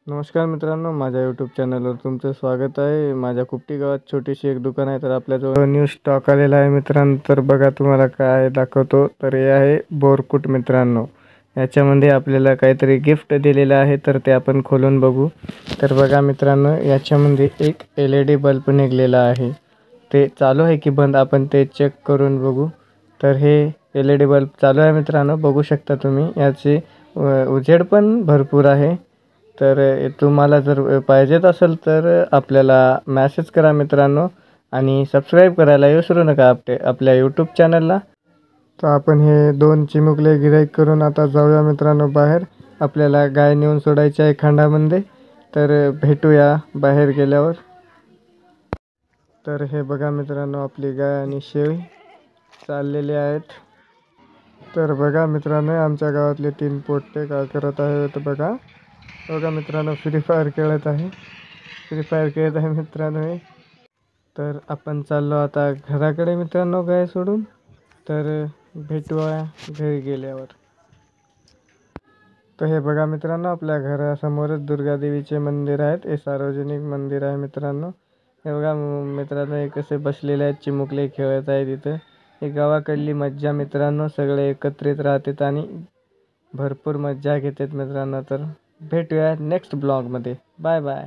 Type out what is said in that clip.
नमस्कार मित्रांनो, माझ्या यूट्यूब चॅनलवर तुमचं स्वागत आहे। माझ्या कुपटी गावात छोटीशी एक दुकान आहे, तर आपल्याजवळ न्यू स्टॉक आलेला आहे मित्रांनो। तर बघा तुम्हाला काय दाखवतो। तर हे आहे बोरकुट मित्रांनो। याच्यामध्ये आपल्याला काहीतरी गिफ्ट दिलेलं आहे, तर ते आपण खोलून बघू। तर बघा मित्रांनो, याच्यामध्ये एक LED बल्ब निघलेला आहे। ते चालू आहे की बंद आपण ते चेक करून बघू। तर हे LED बल्ब चालू आहे मित्रांनो, बघू शकता तुम्ही। याचे उजेड पण भरपूर आहे। तर तुम्हाला जर पाहिजेत असेल तर आपल्याला मेसेज करा मित्रांनो, आणि सबस्क्राईब करायला विसरू नका आपल्या यूट्यूब चॅनलला। तर आपण हे 2 चिमुकले गिऱ्हाईक करून आता जाऊया मित्रांनो बाहेर। आपल्याला गाय नेऊन सोडायची आहे खांडामध्ये, तर भेटूया बाहेर गेल्यावर। तर हे बघा मित्रांनो, आपली गाय आणि शेळी चाललेले आहेत। तर बघा मित्रांनो, आमच्या गावातले 3 पोट्टे काय करत आहेत बघा। बघा मित्रांनो, फ्री फायर खेळत आहे। फ्री फायर खेळत आहे मित्रांनो हे। तर आपण चाललो आता घराकडे मित्रांनो गाय सोडून। तर भेटूया घरी गेल्यावर। तर हे बघा मित्रांनो, आपल्या घरासमोरच दुर्गादेवीचे मंदिर आहे। हे सार्वजनिक मंदिर आहे मित्रांनो। हे बघा मित्रांनो, हे कसे बसलेले आहेत, चिमुकले खेळत आहेत इथे। हे गावाकडली मज्जा मित्रांनो, सगळे एकत्रित राहतात आणि भरपूर मज्जा घेतात मित्रांनो। तर भेटूया नेक्स्ट ब्लॉगमध्ये। Bye bye.